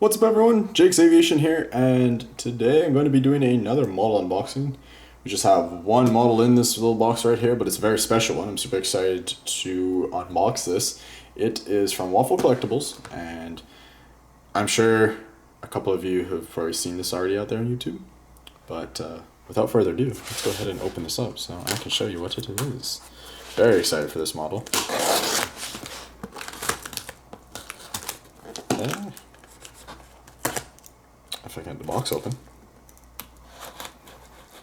What's up everyone, Jake's Aviation here, and today I'm going to be doing another model unboxing. We just have one model in this little box right here, but it's a very special one. I'm super excited to unbox this. It is from Waffle Collectibles, and I'm sure a couple of you have probably seen this already out there on YouTube. But without further ado, let's go ahead and open this up so I can show you what it is. Very excited for this model. Okay. If I can get the box open.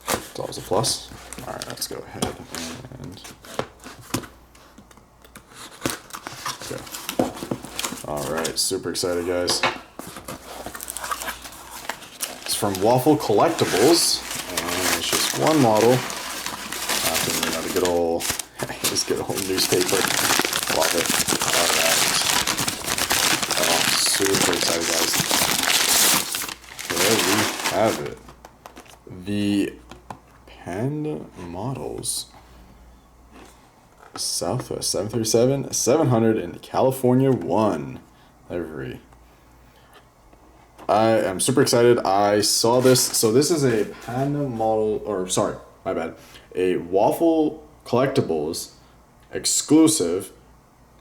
It's always a plus. Alright, let's go ahead and go. Alright, super excited guys. It's from Waffle Collectibles, and it's just one model. The good old, just good old newspaper. Love it. Alright. Oh, super excited guys. There we have it. The Panda models. Southwest 737, 700 in California One livery. I am super excited. I saw this. So this is a Panda model, or sorry, my bad. A Waffle Collectibles exclusive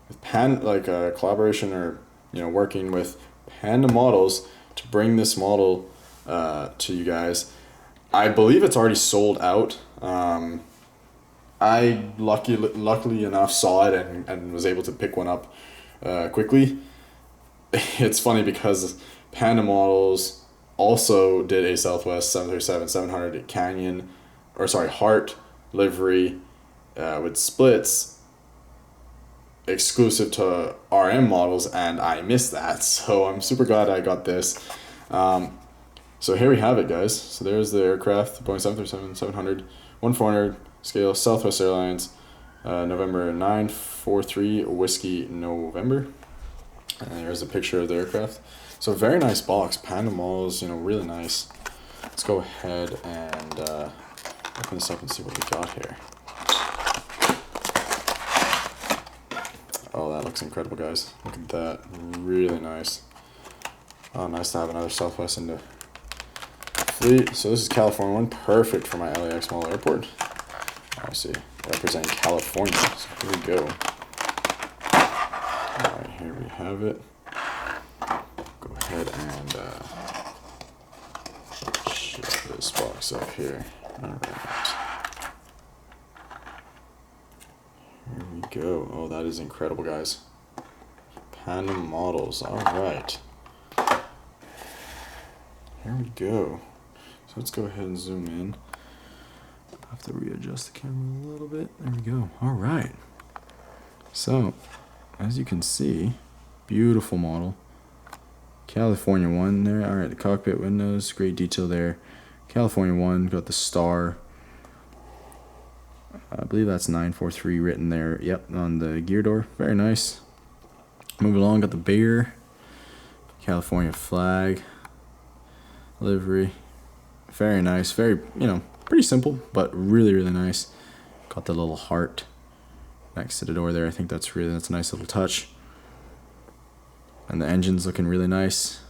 with Panda, like a collaboration or working with Panda models to bring this model to you guys. I believe it's already sold out. I luckily enough saw it and was able to pick one up quickly. It's funny because Panda models also did a Southwest 737 700 Canyon, or sorry, Heart livery with splits exclusive to RM models, and I missed that, so I'm super glad I got this. So here we have it guys. So there's the aircraft, Boeing 737 700 1400 scale, Southwest Airlines, November 943 Whiskey November, and there's a picture of the aircraft. So very nice box, Panda models, really nice. Let's go ahead and open this up and see what we got here. Oh, that looks incredible guys. Look at that, really nice. Oh, nice to have another Southwest in the fleet. So this is California One, perfect for my LAX Mall Airport. I see, representing California. So here we go. Alright, here we have it. Go ahead and shut this box up here. Alright. Here we go. Oh, that is incredible, guys. Panda models. Alright. Here we go. So let's go ahead and zoom in. I have to readjust the camera a little bit. There we go. Alright. So, as you can see, beautiful model. California One there. Alright, the cockpit windows, great detail there. California One, got the star. I believe that's 943 written there. Yep, on the gear door. Very nice. Move along, got the bear. California flag. Livery. Very nice. Very, pretty simple, but really, really nice. Got the little heart next to the door there. I think that's a nice little touch. And the engine's looking really nice.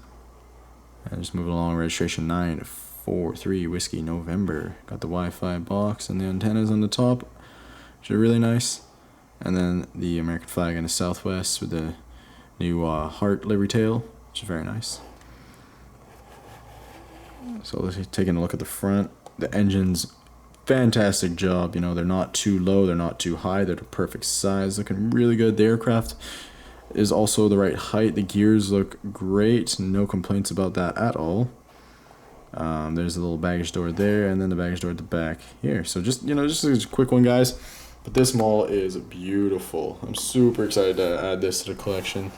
And just moving along, registration 943 Whiskey November. Got the Wi-Fi box and the antennas on the top, which are really nice. And then the American flag in the Southwest with the new heart livery tail, which is very nice. So let's taking a look at the front. The engine's fantastic job. They're not too low, they're not too high, they're the perfect size, looking really good. The aircraft is also the right height. The gears look great, no complaints about that at all. There's a little baggage door there, and then the baggage door at the back here. So just a quick one guys, but this model is beautiful. I'm super excited to add this to the collection.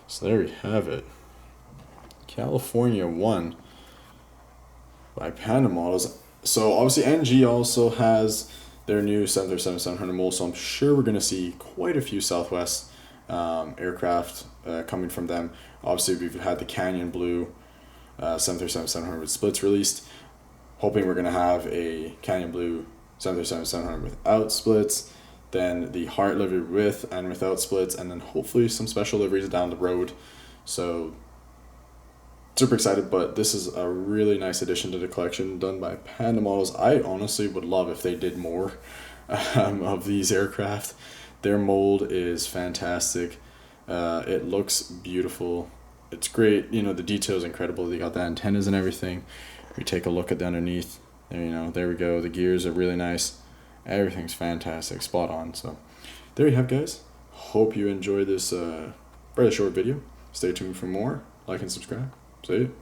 So there we have it, California One by Panda models. So obviously NG also has their new 737 700 mold, so I'm sure we're going to see quite a few Southwest aircraft coming from them. Obviously we've had the Canyon Blue 737 700 with splits released. Hoping we're going to have a Canyon Blue 737 700 without splits, then the Heart livery with and without splits, and then hopefully some special liveries down the road. So super excited, but this is a really nice addition to the collection done by Panda Models. I honestly would love if they did more of these aircraft. Their mold is fantastic. It looks beautiful. It's great. You know, the detail is incredible. They got the antennas and everything. We take a look at the underneath. There, you know, there we go. The gears are really nice. Everything's fantastic, spot on. So there you have, guys. Hope you enjoy this very short video. Stay tuned for more. Like and subscribe. See you.